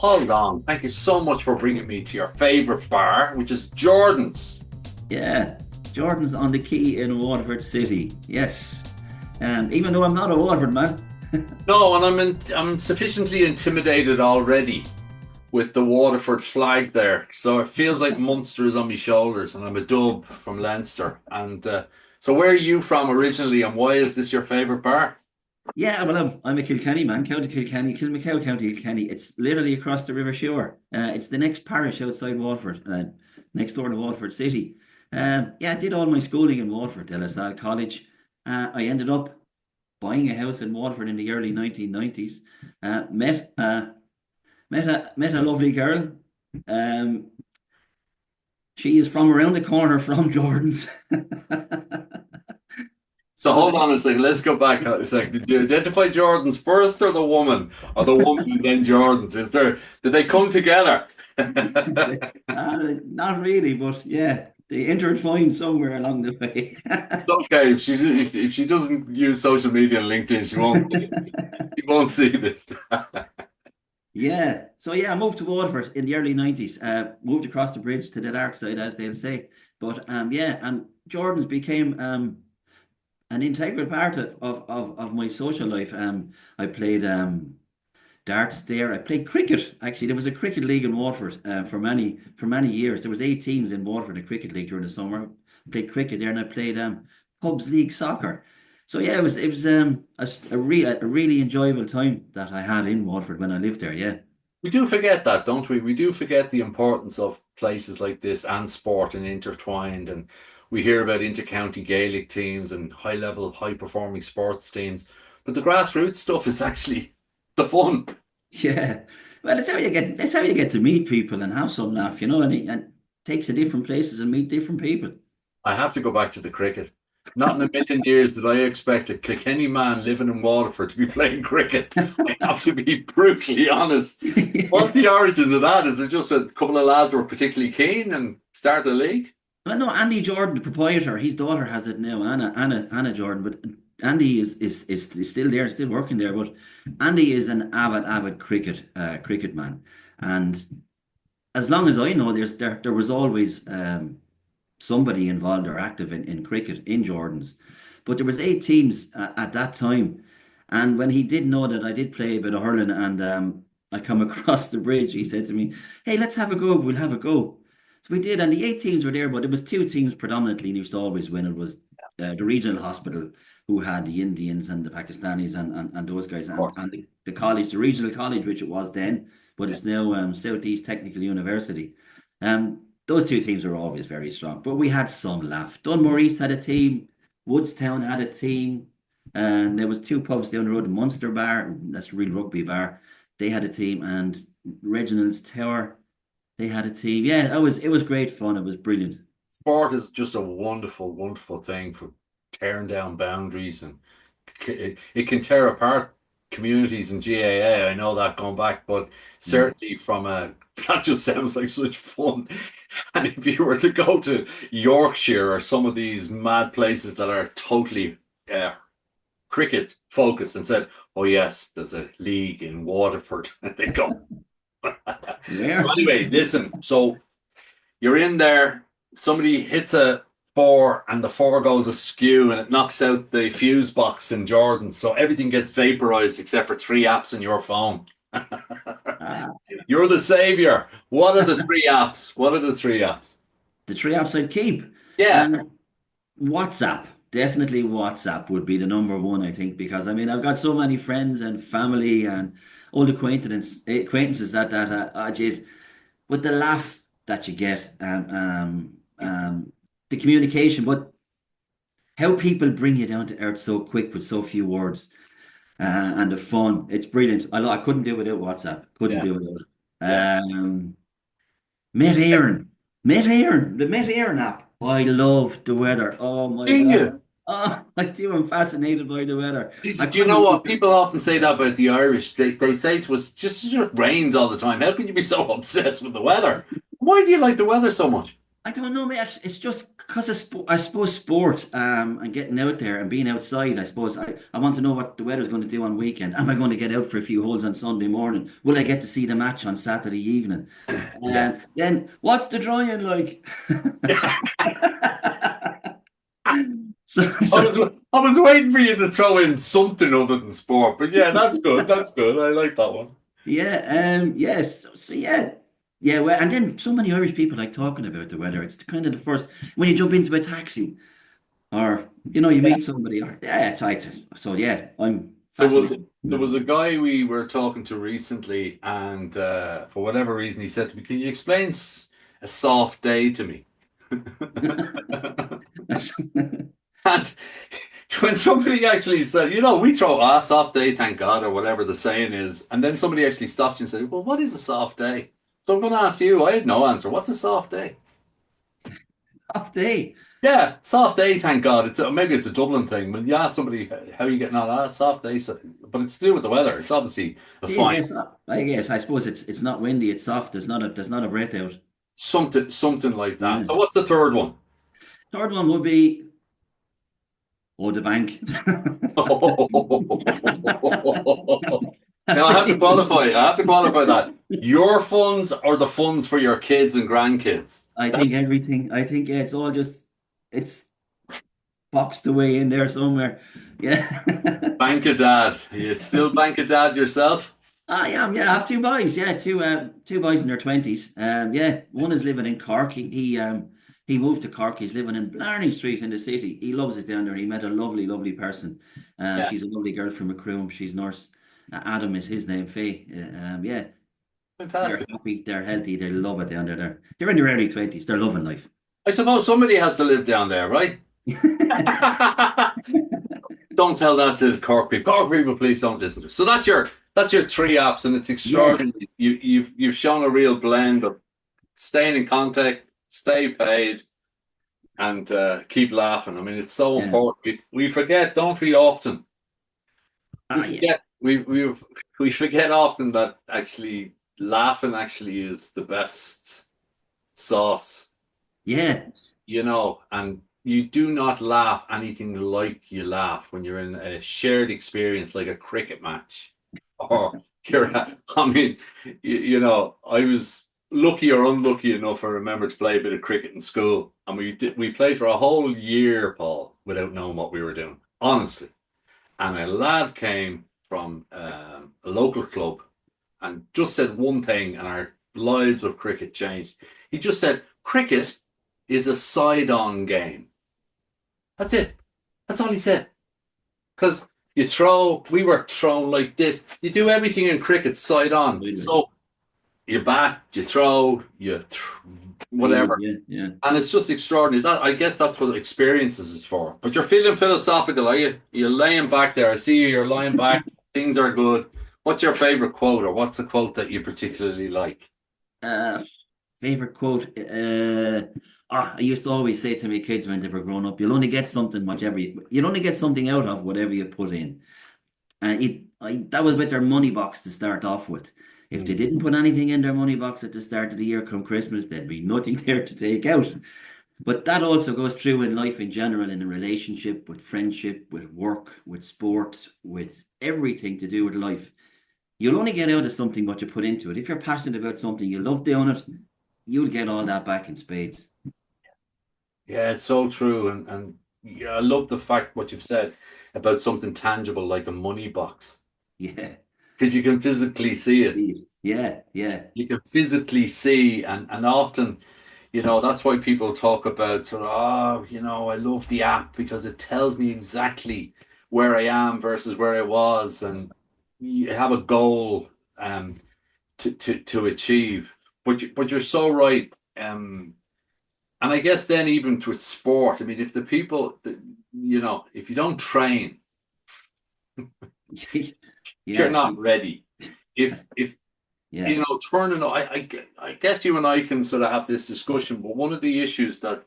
hold on. Thank you so much for bringing me to your favourite bar, which is Jordan's. Yeah, Jordan's on the quay in Waterford City. Yes. Even though I'm not a Waterford man. No, and I'm sufficiently intimidated already with the Waterford flag there. So it feels like Munster is on my shoulders, and I'm a dub from Leinster. And so, where are you from originally, and why is this your favourite bar? Yeah, well, I'm a Kilkenny man, County Kilkenny, Kilmacow, County Kilkenny. It's literally across the River Shore. It's the next parish outside Waterford, next door to Waterford City. Yeah, I did all my schooling in Waterford, De La Salle College. I ended up buying a house in Waterford in the early 1990s. Met a lovely girl. Um, she is from around the corner from Jordan's. So So hold on a second. Let's go back a second. Did you identify Jordan's first, or the woman and then Jordan's? Did they come together? not really, but yeah, they intertwined somewhere along the way. It's okay if she doesn't use social media and LinkedIn, she won't see this. Yeah. So yeah, I moved to Waterford in the early 90s. Moved across the bridge to the dark side, as they'll say. But yeah, and Jordan's became an integral part of my social life. I played darts there. I played cricket. Actually, there was a cricket league in Waterford for many years. There was 8 teams in Waterford in a cricket league during the summer. I played cricket there, and I played pubs league soccer. So yeah, it was a really enjoyable time that I had in Waterford when I lived there. Yeah. We do forget that, don't we? We do forget the importance of places like this and sport and intertwined. And we hear about inter-county Gaelic teams and high-level, high-performing sports teams. But the grassroots stuff is actually the fun. Yeah. Well, it's how you get to meet people and have some laugh, and takes you different places and meet different people. I have to go back to the cricket. Not in a million years did I expect a Kilkenny man living in Waterford to be playing cricket. I have to be brutally honest. What's the origin of that? Is it just a couple of lads who were particularly keen and started a league? Well, no, Andy Jordan, the proprietor, his daughter has it now, Anna Jordan, but Andy is still there, still working there. But Andy is an avid cricket man, and as long as I know, there was always somebody involved or active in cricket in Jordan's. But there was 8 teams at that time, and when he did know that I did play a bit of hurling and I come across the bridge, he said to me, "Hey, let's have a go. We'll have a go." So we did, and the 8 teams were there, but it was 2 teams predominantly and used to always win. It was the regional hospital who had the Indians and the Pakistanis and those guys, Of and, course. and the college, the regional college, which it was then, but Yeah. it's now Southeast Technical University. Those 2 teams were always very strong, but we had some laugh. Dunmore East had a team, Woodstown had a team, and there was 2 pubs down the road, Munster Bar, that's a real rugby bar. They had a team, and Reginald's Tower, they had a team. Yeah, it was great fun. It was brilliant. Sport is just a wonderful, wonderful thing for tearing down boundaries, and it can tear apart communities and GAA. I know that going back, but Yeah. certainly that just sounds like such fun. And if you were to go to Yorkshire or some of these mad places that are totally uh, cricket focused and said, "Oh yes, there's a league in Waterford," and they go. So Where? anyway, listen. So you're in there, somebody hits a four and the four goes askew and it knocks out the fuse box in Jordan. So everything gets vaporized except for 3 apps in your phone. Ah, You're the savior. What are the 3 apps? What are the 3 apps? the 3 apps I'd keep. Yeah, Um, WhatsApp. Definitely WhatsApp would be the number one, I think, because I mean I've got so many friends and family and old acquaintances that geez, with the laugh that you get, the communication, but how people bring you down to earth so quick with so few words, and the fun. It's brilliant. I couldn't do it without WhatsApp. Couldn't yeah, do it without yeah. it. Met Aaron. Met Aaron. The Met Aaron app. I love the weather. Oh my Do God. you? Oh, I do. I'm fascinated by the weather. I Jesus, do you couldn't know even. what? People often say that about the Irish. They say it was just it rains all the time. How can you be so obsessed with the weather? Why do you like the weather so much? I don't know, mate. It's just because I suppose sport, and getting out there and being outside. I suppose I want to know what the weather's going to do on weekend. Am I going to get out for a few holes on Sunday morning? Will I get to see the match on Saturday evening? Yeah. Then what's the drying like? So, so I was waiting for you to throw in something other than sport, but yeah, that's good. That's good. I like that one. yeah, yes, so yeah, yeah. Well, and then so many Irish people like talking about the weather. It's kind of the first when you jump into a taxi. Or you meet somebody. Or, yeah, so yeah, I'm There was fascinated. there was a guy we were talking to recently, and for whatever reason, he said to me, "Can you explain a soft day to me?" And when somebody actually said, we throw a soft day, thank God, or whatever the saying is, and then somebody actually stopped you and said, "Well, what is a soft day?" So I'm going to ask you. I had no answer. What's a soft day? Off day. Yeah, soft day, thank God. Maybe it's a Dublin thing. When you ask somebody how are you getting on, soft day, but it's to do with the weather. It's obviously a Geez, fine yes, I guess. I suppose it's not windy. It's soft. There's not a breath out. something like that. Yeah. So what's the third one? Third one would be the bank. Now I have to qualify that. Your funds or the funds for your kids and grandkids. I think That's everything. I think yeah, it's all just it's boxed away in there somewhere. Yeah. Bank of Dad. Are you still Bank of Dad yourself? I am, yeah. I have two boys, yeah, two boys in their twenties. Yeah, one is living in Cork. He moved to Cork. He's living in Blarney Street in the city. He loves it down there. He met a lovely, lovely person. Yeah, She's a lovely girl from Macroom. She's nurse. Adam is his name. Faye. Yeah, they're fantastic. happy. They're healthy. They love it down there. They're in their early twenties. They're loving life. I suppose somebody has to live down there, right? Don't tell that to the Cork people. Cork people, please don't listen to us. So that's your three apps, and it's Yeah, extraordinary. You've shown a real blend of staying in contact, stay paid, and keep laughing. I mean, it's so yeah. important. We forget, don't we? Often we Yeah, forget we forget often that actually laughing actually is the best sauce, yeah, and you do not laugh anything like you laugh when you're in a shared experience like a cricket match. Or I mean, I was lucky or unlucky enough, I remember, to play a bit of cricket in school. And we played for a whole year, Paul, without knowing what we were doing, honestly. And a lad came from a local club and just said one thing, and our lives of cricket changed. He just said, "Cricket is a side-on game." That's it. That's all he said. Because we were thrown like this. You do everything in cricket side on. really. So you bat, you throw, Field, whatever. yeah, yeah. And it's just extraordinary. I guess that's what experiences is for. But you're feeling philosophical, are you? You're laying back there. I see you're lying back. Things are good. What's your favorite quote, or what's a quote that you particularly like? Uh, Favorite quote. I used to always say to my kids when they were growing up, you'll only get something out of whatever you put in. And that was with their money box to start off with. If they Mm. didn't put anything in their money box at the start of the year come Christmas, there'd be nothing there to take out. But that also goes through in life in general, in a relationship, with friendship, with work, with sport, with everything to do with life. You'll only get out of something what you put into it. If you're passionate about something, you love doing it, you'll get all that back in spades. Yeah, it's so true. And yeah, I love the fact what you've said about something tangible like a money box. Yeah. Because you can physically see it. See it. Yeah, yeah, You can physically see, and often, that's why people talk about sort of, I love the app because it tells me exactly where I am versus where I was, and you have a goal to achieve. But you're so right. And I guess then even with sport, I mean, if the people that if you don't train, you're yeah, not ready. If yeah, turning, I guess you and I can sort of have this discussion, but one of the issues that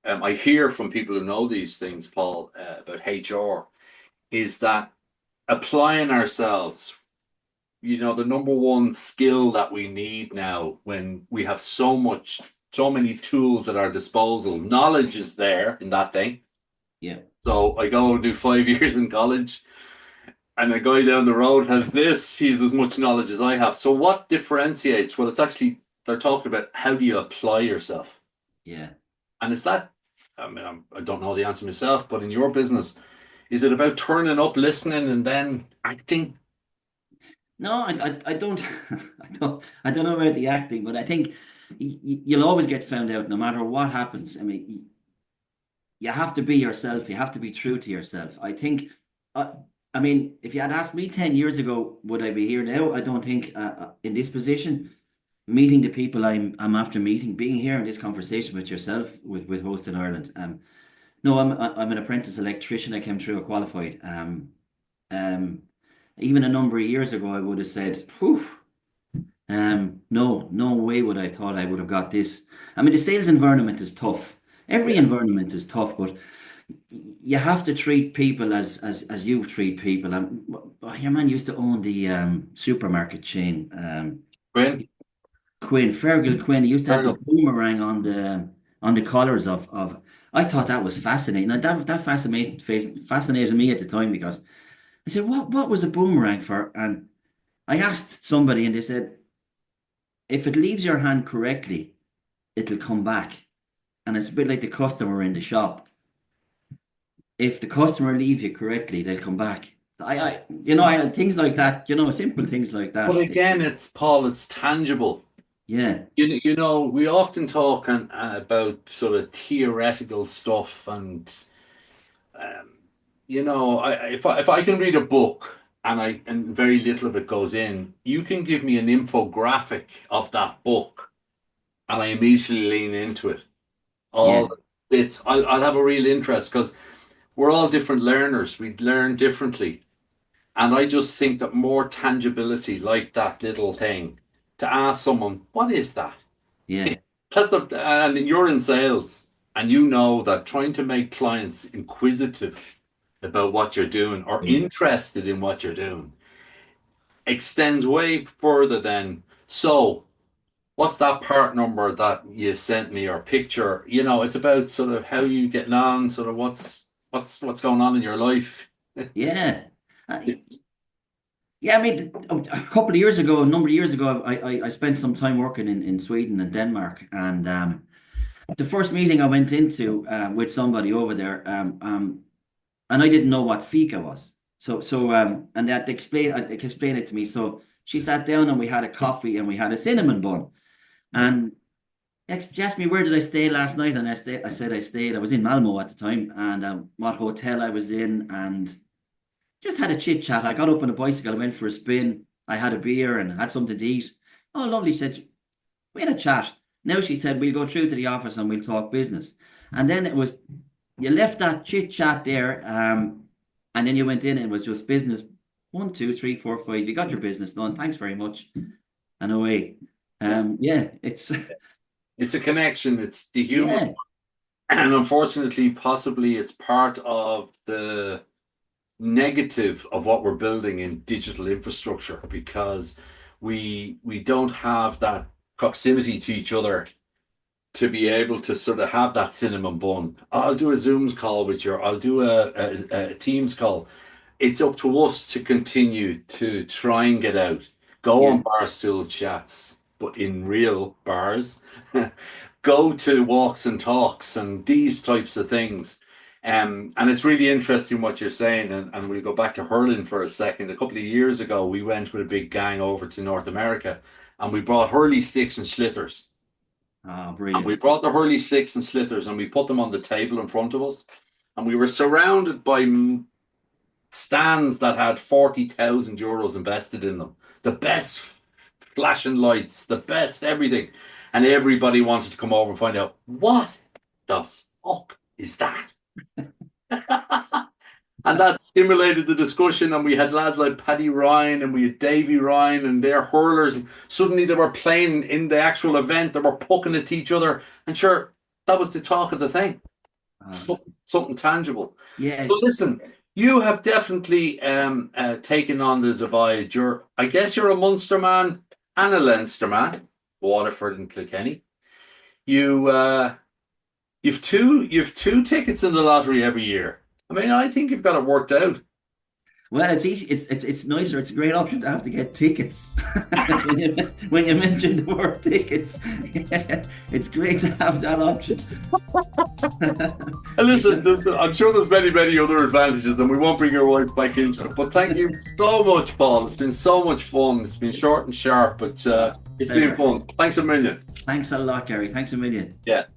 I hear from people who know these things, Paul, about HR, is that applying ourselves, the number one skill that we need now when we have so much so many tools at our disposal. Knowledge is there in that thing. Yeah. So I go and do 5 years in college, and a guy down the road has this. He's as much knowledge as I have. So what differentiates? Well, it's actually they're talking about how do you apply yourself, Yeah. and it's that. I mean, I don't know the answer myself, but in your business, is it about turning up, listening, and then acting? No, I don't, I don't know about the acting, but I think you'll always get found out no matter what happens. I mean, you have to be yourself. You have to be true to yourself. Uh, I mean, if you had asked me 10 years ago, would I be here now? I don't think in this position, meeting the people I'm after meeting, being here in this conversation with yourself, with Host in Ireland. No, I'm an apprentice electrician. I came through a qualified. Um, Even a number of years ago, I would have said, "Whew, no, no way would I thought I would have got this." I mean, the sales environment is tough. Every Yeah. environment is tough, but you have to treat people as you treat people. And your man used to own the supermarket chain, Gwen, Quinn, Fergal Quinn. He used to have the Colonel. boomerang on the collars of. I thought that was fascinating. Now, that fascinated me at the time because I said, what was a boomerang for? And I asked somebody, and they said, if it leaves your hand correctly, it'll come back. And it's a bit like the customer in the shop. If the customer leaves you correctly, they'll come back. Things like that, simple things like But that. again, it's Paul. It's tangible. Yeah, We often talk about sort of theoretical stuff, and um, if I can read a book and very little of it goes in, you can give me an infographic of that book, and I immediately lean into it. All yeah, the bits, I'll have a real interest because we're all different learners. We learn differently, and I just think that more tangibility, like that little thing, to ask someone, "What is that?" yeah, And you're in sales, and you know that trying to make clients inquisitive about what you're doing or yeah, interested in what you're doing extends way further than, so what's that part number that you sent me or picture? It's about sort of how you getting on, sort of what's going on in your life. yeah. Uh, Yeah, I mean, a couple of years ago, a number of years ago, I spent some time working in Sweden and Denmark, and the first meeting I went into with somebody over there, and I didn't know what fika was. And that explained it to me. So she sat down and we had a coffee and we had a cinnamon bun. Yeah. And she asked me where did I stay last night, and I said I was in Malmo at the time, and what hotel I was in, and just had a chit chat. I got up on a bicycle, I went for a spin, I had a beer and had something to eat. Oh, lovely. She said, we had a chat. Now she said, we'll go through to the office and we'll talk business. And then you left that chit chat there, and then you went in and it was just business. One, two, three, four, five. You got your business done. Thanks very much. And away. Yeah. Yeah, it's, It's a connection. It's the human, yeah, and unfortunately, possibly it's part of the negative of what we're building in digital infrastructure because we don't have that proximity to each other to be able to sort of have that cinnamon bun. I'll do a Zoom call with you. I'll do a Teams call. It's up to us to continue to try and get out. Go yeah, on Barstool Chats, but in real bars. Go to walks and talks and these types of things. And it's really interesting what you're saying. And we go back to hurling for a second. A couple of years ago, we went with a big gang over to North America and we brought hurley sticks and slitters. oh, And we brilliant. brought the hurley sticks and slitters and we put them on the table in front of us. And we were surrounded by stands that had 40,000 euros invested in them. The best flashing lights, the best everything. And everybody wanted to come over and find out what the fuck is that? And that stimulated the discussion. And we had lads like Paddy Ryan and we had Davy Ryan and their hurlers. And suddenly they were playing in the actual event. They were poking at each other. And sure, that was the talk of the thing. Uh, Something tangible. yeah, So listen, you have definitely taken on the divide. I guess you're a Munster man and a Leinster man, Waterford and Kilkenny. you've two tickets in the lottery every year. I mean, I think you've got it worked out. Well, it's easy. It's nicer. It's a great option to have to get tickets. when you mention the word tickets, it's great to have that option. And listen, I'm sure there's many other advantages, and we won't bring your wife back into it. But thank you so much, Paul. It's been so much fun. It's been short and sharp, but it's been fun. Thanks a million. Thanks a lot, Garry. Thanks a million. Yeah.